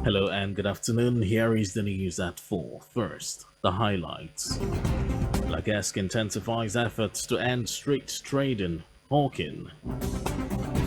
Hello and good afternoon. Here is the news at 4. First, the highlights. Lagesk intensifies efforts to end street trading. Hawking.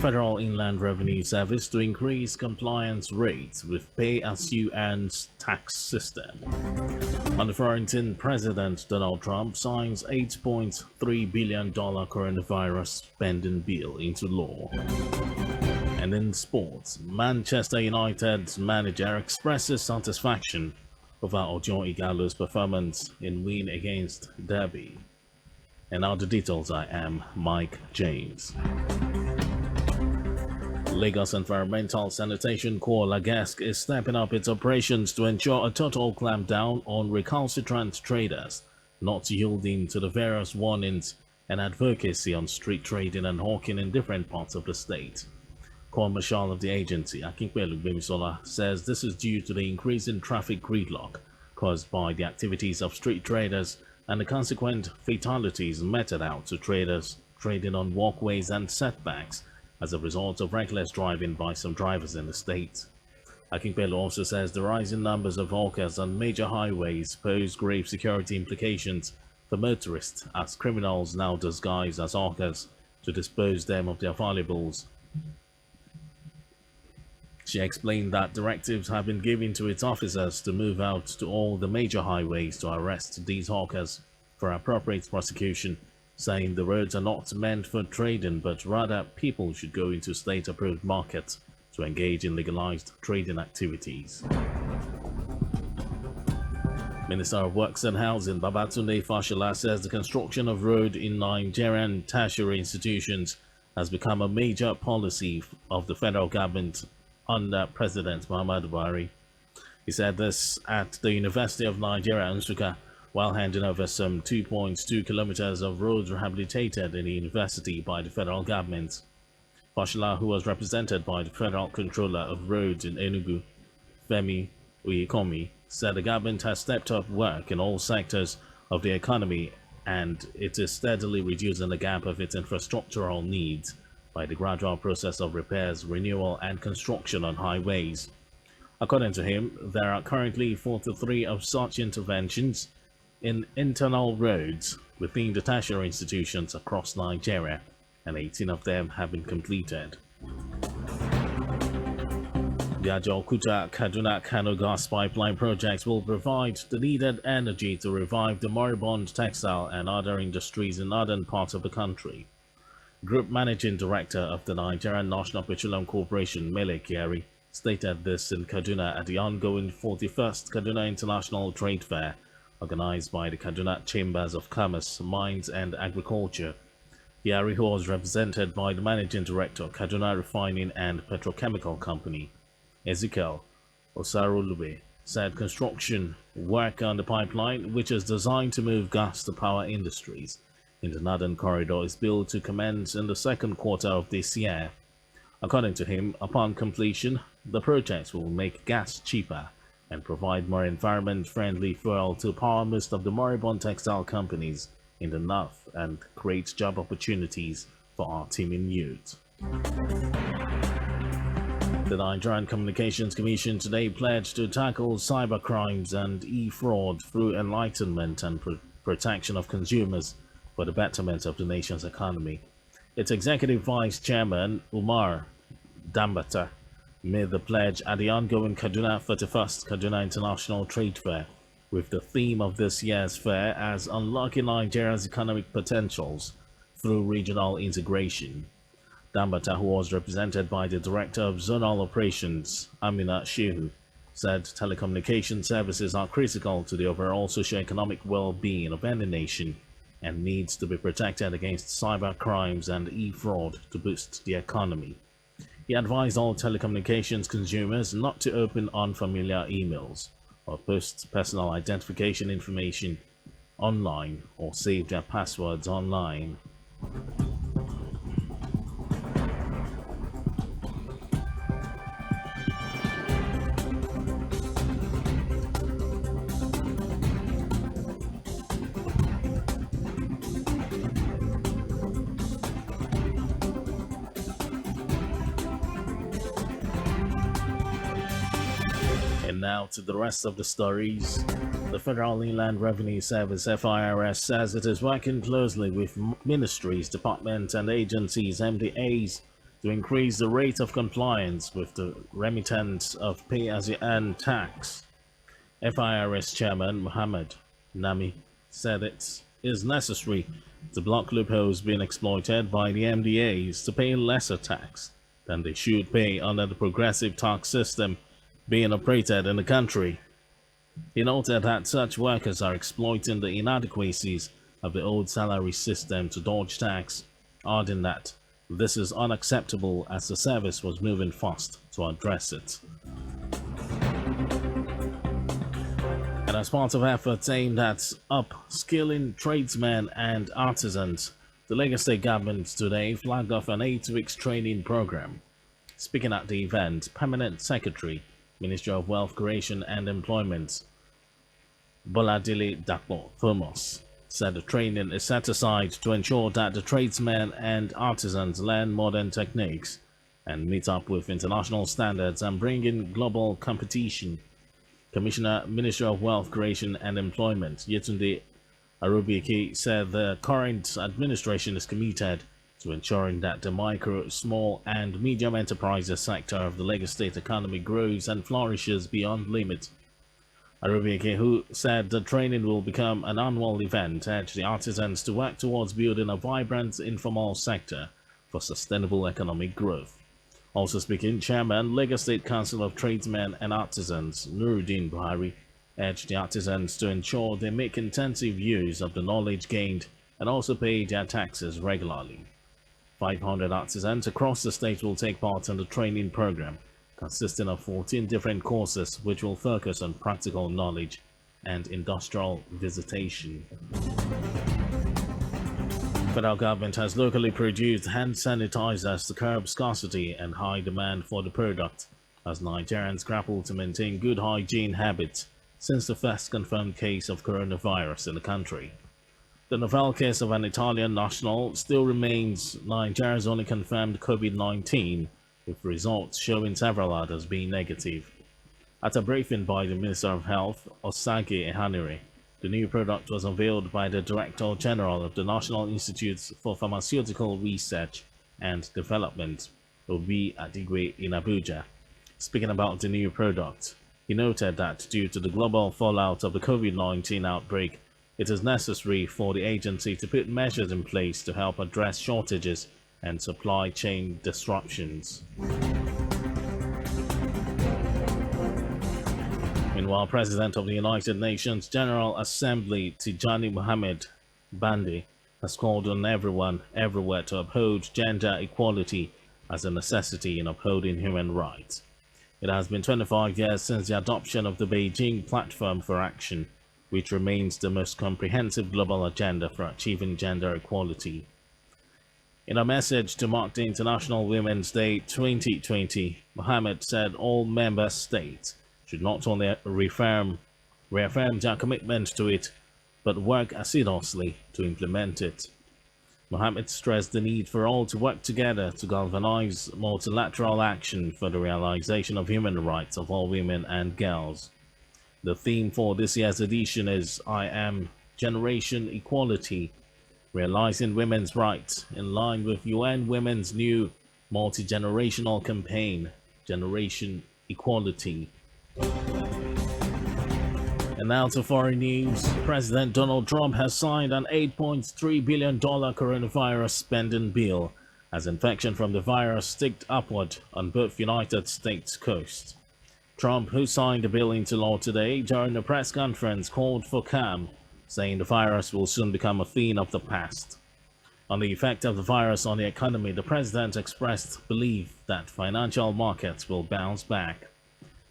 Federal Inland Revenue Service to increase compliance rates with pay-as-you-earn tax system. On the front end, President Donald Trump signs $8.3 billion coronavirus spending bill into law. And in sports, Manchester United's manager expresses satisfaction over Ojon Igalo's performance in win against Derby. And now the details. I am Mike James. Lagos Environmental Sanitation Corps Lagesk is stepping up its operations to ensure a total clampdown on recalcitrant traders, not yielding to the various warnings and advocacy on street trading and hawking in different parts of the state. Corps Marshal of the agency, Akinpelu Bemisola, says this is due to the increase in traffic gridlock caused by the activities of street traders and the consequent fatalities meted out to traders trading on walkways and setbacks as a result of reckless driving by some drivers in the state. Akinpelu also says the rising numbers of hawkers on major highways pose grave security implications for motorists as criminals now disguise as hawkers to dispose them of their valuables. She explained that directives have been given to its officers to move out to all the major highways to arrest these hawkers for appropriate prosecution, saying the roads are not meant for trading but rather people should go into state-approved markets to engage in legalized trading activities. Minister of Works and Housing Babatunde Fashola says the construction of road in Nigerian tertiary institutions has become a major policy of the federal government under President Muhammadu Buhari. He said this at the University of Nigeria, Nsukka, while handing over some 2.2 kilometers of roads rehabilitated in the university by the federal government. Fashola, who was represented by the Federal Controller of Roads in Enugu, Femi Uyekomi, said the government has stepped up work in all sectors of the economy and it is steadily reducing the gap of its infrastructural needs by the gradual process of repairs, renewal, and construction on highways. According to him, there are currently 43 of such interventions in internal roads within the tertiary institutions across Nigeria, and 18 of them have been completed. The Ajaokuta Kaduna Kano gas pipeline project will provide the needed energy to revive the moribund textile and other industries in northern parts of the country. Group Managing Director of the Nigerian National Petroleum Corporation, Mele Kyari, stated this in Kaduna at the ongoing 41st Kaduna International Trade Fair, organized by the Kaduna Chambers of Commerce, Mines and Agriculture. Kyari, who was represented by the Managing Director, Kaduna Refining and Petrochemical Company, Ezekiel Osarolube, said construction work on the pipeline, which is designed to move gas to power industries in the northern corridor, is built to commence in the second quarter of this year. According to him, upon completion, the project will make gas cheaper and provide more environment-friendly fuel to power most of the moribund textile companies in the north and create job opportunities for our teeming youth. The Nigerian Communications Commission today pledged to tackle cybercrimes and e-fraud through enlightenment and protection of consumers for the betterment of the nation's economy. Its Executive Vice Chairman, Umar Dambata, made the pledge at the ongoing Kaduna 31st Kaduna International Trade Fair, with the theme of this year's fair as Unlocking Nigeria's Economic Potentials through Regional Integration. Dambata, who was represented by the Director of Zonal Operations, Amina Shehu, said telecommunication services are critical to the overall socio-economic well-being of any nation and needs to be protected against cyber crimes and e-fraud to boost the economy. He advised all telecommunications consumers not to open unfamiliar emails or post personal identification information online or save their passwords online. And now to the rest of the stories. The Federal Inland Revenue Service (FIRS) says it is working closely with ministries, departments, and agencies (MDAs) to increase the rate of compliance with the remittance of pay-as-you-earn tax. FIRS Chairman Mohammed Nami said it is necessary to block loopholes being exploited by the MDAs to pay lesser tax than they should pay under the progressive tax system being operated in the country. He noted that such workers are exploiting the inadequacies of the old salary system to dodge tax, adding that this is unacceptable as the service was moving fast to address it. And as part of efforts aimed at upskilling tradesmen and artisans, the Lagos State government today flagged off an 8-week training program. Speaking at the event, Permanent Secretary, Ministry of Wealth Creation and Employment, Boladile Dapo Thomas, said the training is set aside to ensure that the tradesmen and artisans learn modern techniques and meet up with international standards and bring in global competition. Commissioner, Ministry of Wealth Creation and Employment, Yetunde Arobieke, said the current administration is committed to ensuring that the micro, small, and medium enterprises sector of the Lagos State economy grows and flourishes beyond limit. Arobieke, who said the training will become an annual event, urged the artisans to work towards building a vibrant informal sector for sustainable economic growth. Also speaking, Chairman, Lagos State Council of Tradesmen and Artisans, Nuruddin Buhari, urged the artisans to ensure they make intensive use of the knowledge gained and also pay their taxes regularly. 500 artisans across the state will take part in the training program, consisting of 14 different courses which will focus on practical knowledge and industrial visitation. Federal government has locally produced hand sanitizers to curb scarcity and high demand for the product as Nigerians grapple to maintain good hygiene habits since the first confirmed case of coronavirus in the country. The novel case of an Italian national still remains Nigeria's only confirmed COVID-19, with results showing several others being negative. At a briefing by the Minister of Health, Osage Ehanire, the new product was unveiled by the Director General of the National Institutes for Pharmaceutical Research and Development, Obi Adigwe, in Abuja. Speaking about the new product, he noted that due to the global fallout of the COVID-19 outbreak, it is necessary for the agency to put measures in place to help address shortages and supply chain disruptions. Meanwhile, President of the United Nations General Assembly Tijani Mohamed Bande has called on everyone everywhere to uphold gender equality as a necessity in upholding human rights. It has been 25 years since the adoption of the Beijing Platform for Action, which remains the most comprehensive global agenda for achieving gender equality. In a message to mark the International Women's Day 2020, Mohammed said all member states should not only reaffirm their commitment to it, but work assiduously to implement it. Mohammed stressed the need for all to work together to galvanize multilateral action for the realization of human rights of all women and girls. The theme for this year's edition is I Am Generation Equality, realizing women's rights, in line with UN Women's new multi-generational campaign, Generation Equality. And now to foreign news. President Donald Trump has signed an $8.3 billion coronavirus spending bill as infection from the virus ticked upward on both United States coasts. Trump, who signed the bill into law today during a press conference, called for calm, saying the virus will soon become a thing of the past. On the effect of the virus on the economy, the president expressed belief that financial markets will bounce back.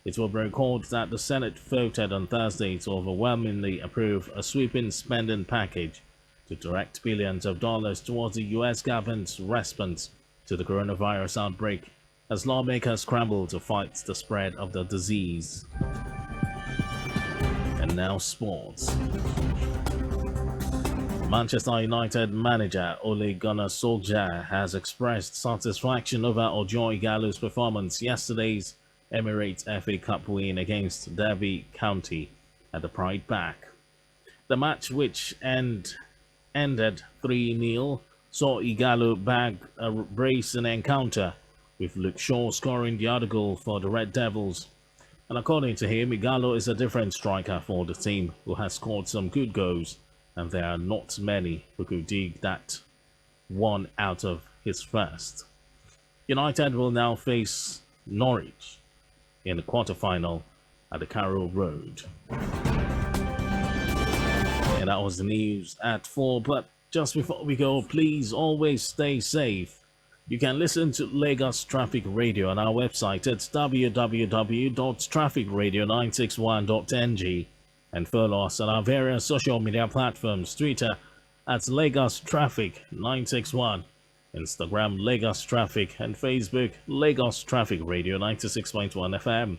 It will be recalled that the Senate voted on Thursday to overwhelmingly approve a sweeping spending package to direct billions of dollars towards the U.S. government's response to the coronavirus outbreak as lawmakers scramble to fight the spread of the disease. And now sports. Manchester United manager Ole Gunnar Solskjaer has expressed satisfaction over Ojo Ighalo's performance yesterday's Emirates FA Cup win against Derby County at the Pride Park. The match, which ended 3-0, saw Igalo bag a bracing encounter, with Luke Shaw scoring the other goal for the Red Devils. And according to him, Igalo is a different striker for the team, who has scored some good goals, and there are not many who could dig that one out of his first. United will now face Norwich in the quarter-final at the Carrow Road. And that was the news at 4. But just before we go, please always stay safe. You can listen to Lagos Traffic Radio on our website at www.trafficradio961.ng and follow us on our various social media platforms: Twitter at Lagos Traffic 961, Instagram Lagos Traffic, and Facebook Lagos Traffic Radio 96.1 FM.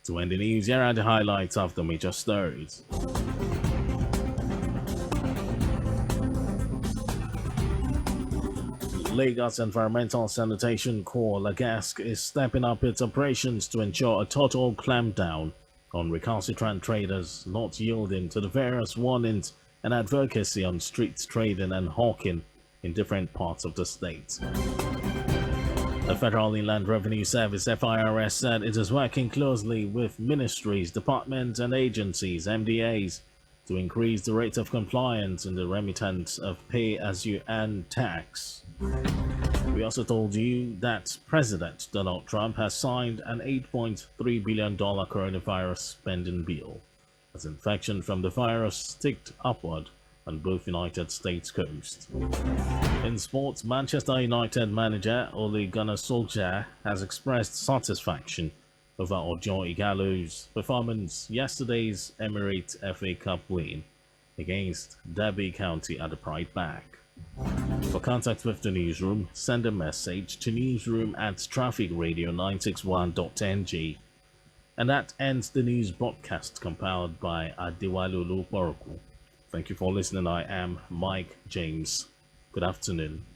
To end the news, here are the highlights of the major stories. Lagos Environmental Sanitation Corps LAGESC is stepping up its operations to ensure a total clampdown on recalcitrant traders, not yielding to the various warnings and advocacy on street trading and hawking in different parts of the state. The Federal Inland Revenue Service (FIRS) said it is working closely with ministries, departments and agencies (MDAs) to increase the rate of compliance in the remittance of pay-as-you-earn tax. We also told you that President Donald Trump has signed an $8.3 billion coronavirus spending bill as infection from the virus ticked upward on both United States coasts. In sports, Manchester United manager Ole Gunnar Solskjaer has expressed satisfaction over Ojo Igalo's performance yesterday's Emirates FA Cup win against Derby County at the Pride Park. For contact with the newsroom, send a message to newsroom@trafficradio961.ng. And that ends the news broadcast compiled by Adewale Poroku. Thank you for listening. I am Mike James. Good afternoon.